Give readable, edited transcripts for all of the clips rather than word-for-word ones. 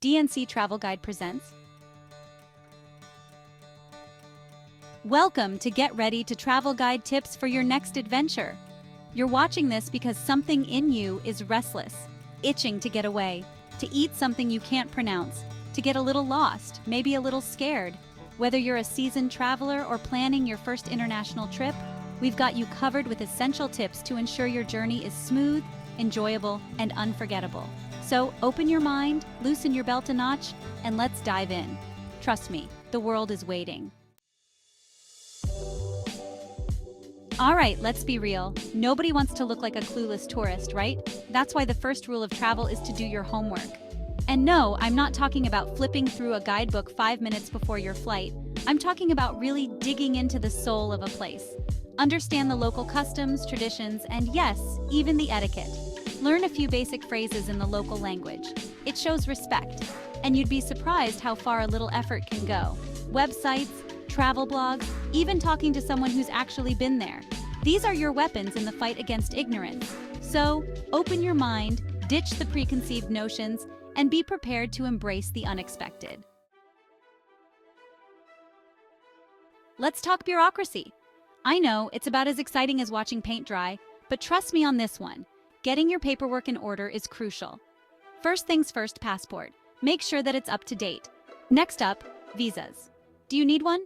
DNC Travel Guide presents. Welcome to Get Ready to Travel Guide tips for your next adventure. You're watching this because something in you is restless, itching to get away, to eat something you can't pronounce, to get a little lost, maybe a little scared. Whether you're a seasoned traveler or planning your first international trip, we've got you covered with essential tips to ensure your journey is smooth, enjoyable, and unforgettable. So open your mind, loosen your belt a notch, and let's dive in. Trust me, the world is waiting. All right, let's be real. Nobody wants to look like a clueless tourist, right? That's why the first rule of travel is to do your homework. And no, I'm not talking about flipping through a guidebook 5 minutes before your flight. I'm talking about really digging into the soul of a place. Understand the local customs, traditions, and yes, even the etiquette. Learn a few basic phrases in the local language. It shows respect, and you'd be surprised how far a little effort can go. Websites, travel blogs, even talking to someone who's actually been there. These are your weapons in the fight against ignorance. So, open your mind, ditch the preconceived notions, and be prepared to embrace the unexpected. Let's talk bureaucracy. I know it's about as exciting as watching paint dry, but trust me on this one. Getting your paperwork in order is crucial. First things first, passport. Make sure that it's up to date. Next up, visas. Do you need one?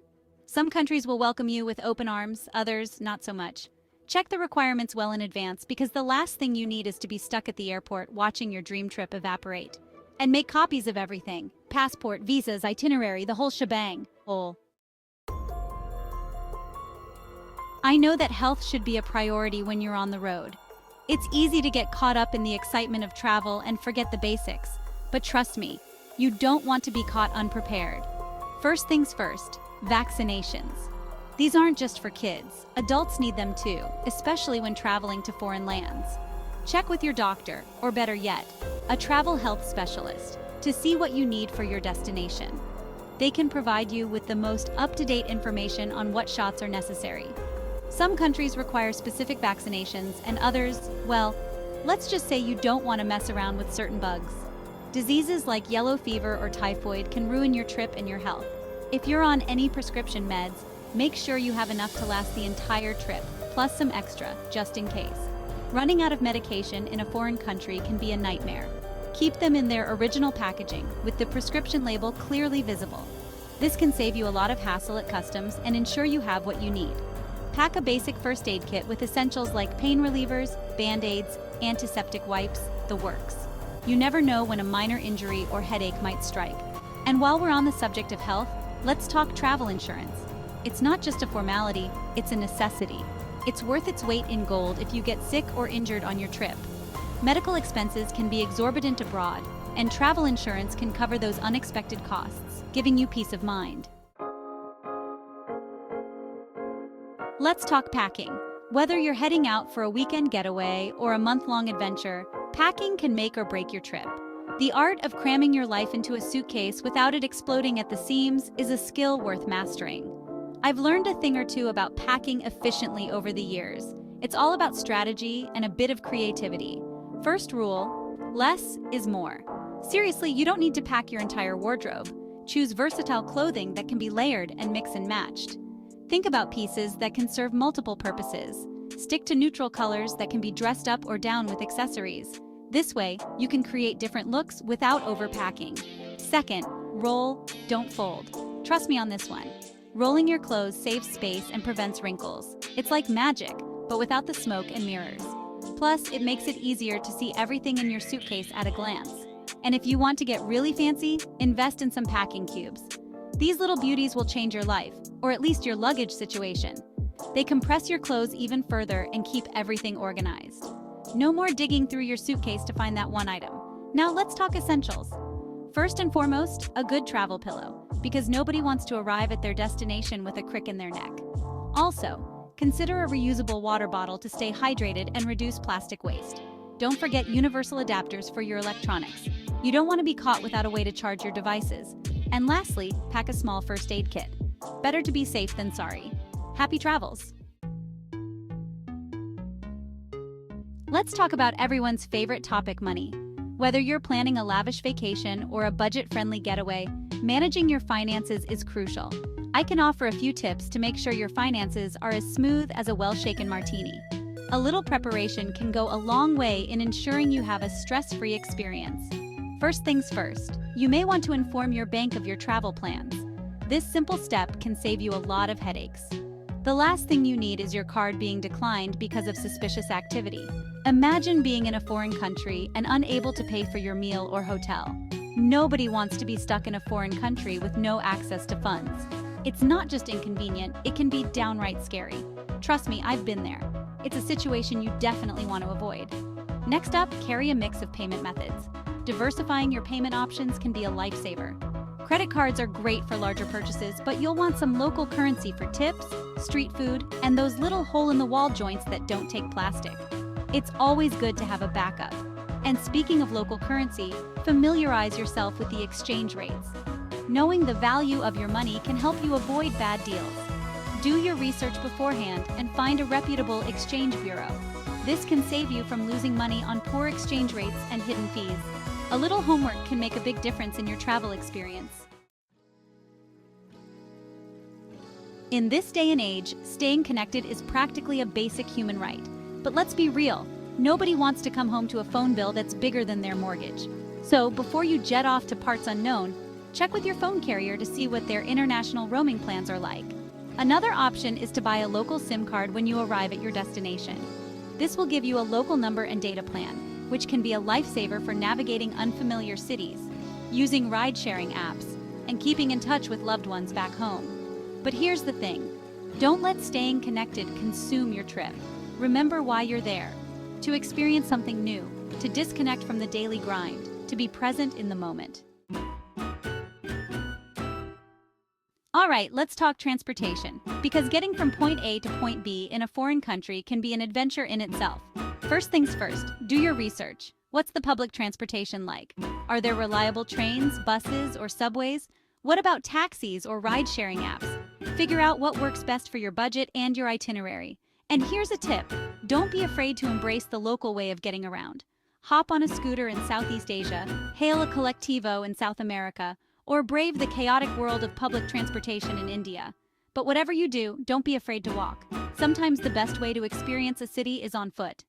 Some countries will welcome you with open arms, others not so much. Check the requirements well in advance because the last thing you need is to be stuck at the airport watching your dream trip evaporate. And make copies of everything. Passport, visas, itinerary, the whole shebang. I know that health should be a priority when you're on the road. It's easy to get caught up in the excitement of travel and forget the basics, but trust me, you don't want to be caught unprepared. First things first, vaccinations. These aren't just for kids, adults need them too, especially when traveling to foreign lands. Check with your doctor, or better yet, a travel health specialist, to see what you need for your destination. They can provide you with the most up-to-date information on what shots are necessary. Some countries require specific vaccinations, and others, well, let's just say you don't want to mess around with certain bugs. Diseases like yellow fever or typhoid can ruin your trip and your health. If you're on any prescription meds, make sure you have enough to last the entire trip, plus some extra, just in case. Running out of medication in a foreign country can be a nightmare. Keep them in their original packaging, with the prescription label clearly visible. This can save you a lot of hassle at customs and ensure you have what you need. Pack a basic first aid kit with essentials like pain relievers, band-aids, antiseptic wipes, the works. You never know when a minor injury or headache might strike. And while we're on the subject of health, let's talk travel insurance. It's not just a formality, it's a necessity. It's worth its weight in gold if you get sick or injured on your trip. Medical expenses can be exorbitant abroad, and travel insurance can cover those unexpected costs, giving you peace of mind. Let's talk packing. Whether you're heading out for a weekend getaway or a month-long adventure, packing can make or break your trip. The art of cramming your life into a suitcase without it exploding at the seams is a skill worth mastering. I've learned a thing or two about packing efficiently over the years. It's all about strategy and a bit of creativity. First rule, less is more. Seriously, you don't need to pack your entire wardrobe. Choose versatile clothing that can be layered and mix and matched. Think about pieces that can serve multiple purposes. Stick to neutral colors that can be dressed up or down with accessories. This way, you can create different looks without overpacking. Second, roll, don't fold. Trust me on this one. Rolling your clothes saves space and prevents wrinkles. It's like magic, but without the smoke and mirrors. Plus, it makes it easier to see everything in your suitcase at a glance. And if you want to get really fancy, invest in some packing cubes. These little beauties will change your life, or at least your luggage situation. They compress your clothes even further and keep everything organized. No more digging through your suitcase to find that one item. Now let's talk essentials. First and foremost, a good travel pillow, because nobody wants to arrive at their destination with a crick in their neck. Also, consider a reusable water bottle to stay hydrated and reduce plastic waste. Don't forget universal adapters for your electronics. You don't want to be caught without a way to charge your devices. And lastly, pack a small first aid kit. Better to be safe than sorry. Happy travels! Let's talk about everyone's favorite topic, money. Whether you're planning a lavish vacation or a budget-friendly getaway, managing your finances is crucial. I can offer a few tips to make sure your finances are as smooth as a well-shaken martini. A little preparation can go a long way in ensuring you have a stress-free experience. First things first, you may want to inform your bank of your travel plans. This simple step can save you a lot of headaches. The last thing you need is your card being declined because of suspicious activity. Imagine being in a foreign country and unable to pay for your meal or hotel. Nobody wants to be stuck in a foreign country with no access to funds. It's not just inconvenient, it can be downright scary. Trust me, I've been there. It's a situation you definitely want to avoid. Next up, carry a mix of payment methods. Diversifying your payment options can be a lifesaver. Credit cards are great for larger purchases, but you'll want some local currency for tips, street food, and those little hole-in-the-wall joints that don't take plastic. It's always good to have a backup. And speaking of local currency, familiarize yourself with the exchange rates. Knowing the value of your money can help you avoid bad deals. Do your research beforehand and find a reputable exchange bureau. This can save you from losing money on poor exchange rates and hidden fees. A little homework can make a big difference in your travel experience. In this day and age, staying connected is practically a basic human right. But let's be real, nobody wants to come home to a phone bill that's bigger than their mortgage. So before you jet off to parts unknown, check with your phone carrier to see what their international roaming plans are like. Another option is to buy a local SIM card when you arrive at your destination. This will give you a local number and data plan, which can be a lifesaver for navigating unfamiliar cities, using ride-sharing apps, and keeping in touch with loved ones back home. But here's the thing, don't let staying connected consume your trip. Remember why you're there, to experience something new, to disconnect from the daily grind, to be present in the moment. All right, let's talk transportation, because getting from point A to point B in a foreign country can be an adventure in itself. First things first, do your research. What's the public transportation like? Are there reliable trains, buses, or subways? What about taxis or ride-sharing apps? Figure out what works best for your budget and your itinerary. And here's a tip, don't be afraid to embrace the local way of getting around. Hop on a scooter in Southeast Asia, hail a collectivo in South America, or brave the chaotic world of public transportation in India. But whatever you do, don't be afraid to walk. Sometimes the best way to experience a city is on foot.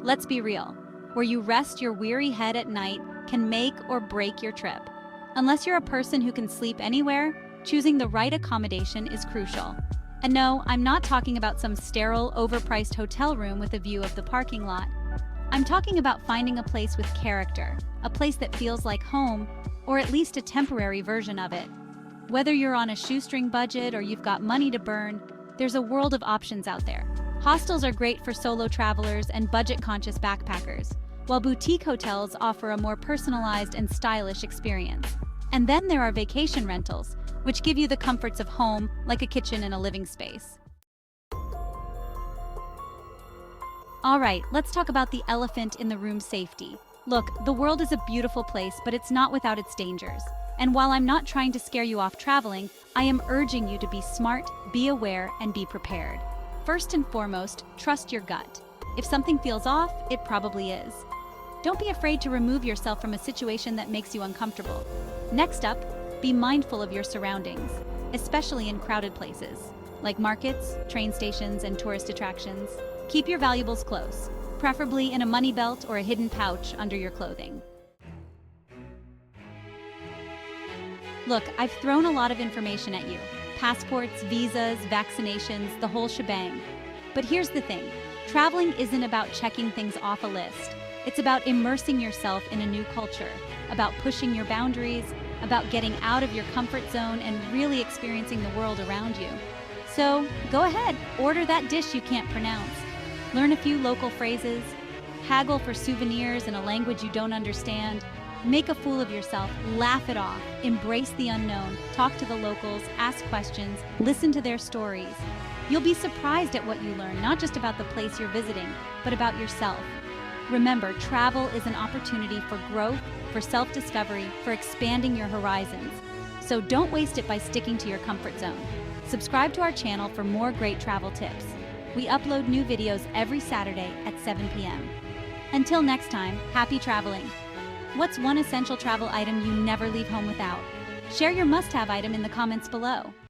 Let's be real, where you rest your weary head at night can make or break your trip. Unless you're a person who can sleep anywhere, choosing the right accommodation is crucial. And no, I'm not talking about some sterile, overpriced hotel room with a view of the parking lot. I'm talking about finding a place with character, a place that feels like home, or at least a temporary version of it. Whether you're on a shoestring budget or you've got money to burn, there's a world of options out there. Hostels are great for solo travelers and budget-conscious backpackers, while boutique hotels offer a more personalized and stylish experience. And then there are vacation rentals, which give you the comforts of home, like a kitchen and a living space. All right, let's talk about the elephant in the room, safety. Look, the world is a beautiful place, but it's not without its dangers. And while I'm not trying to scare you off traveling, I am urging you to be smart, be aware, and be prepared. First and foremost, trust your gut. If something feels off, it probably is. Don't be afraid to remove yourself from a situation that makes you uncomfortable. Next up, be mindful of your surroundings, especially in crowded places, like markets, train stations, and tourist attractions. Keep your valuables close, preferably in a money belt or a hidden pouch under your clothing. Look, I've thrown a lot of information at you. Passports, visas, vaccinations, the whole shebang. But here's the thing, traveling isn't about checking things off a list. It's about immersing yourself in a new culture, about pushing your boundaries, about getting out of your comfort zone and really experiencing the world around you. So, go ahead, order that dish you can't pronounce. Learn a few local phrases, haggle for souvenirs in a language you don't understand, make a fool of yourself, laugh it off, embrace the unknown, talk to the locals, ask questions, listen to their stories. You'll be surprised at what you learn, not just about the place you're visiting, but about yourself. Remember, travel is an opportunity for growth, for self-discovery, for expanding your horizons. So don't waste it by sticking to your comfort zone. Subscribe to our channel for more great travel tips. We upload new videos every Saturday at 7 p.m. Until next time, happy traveling! What's one essential travel item you never leave home without? Share your must-have item in the comments below.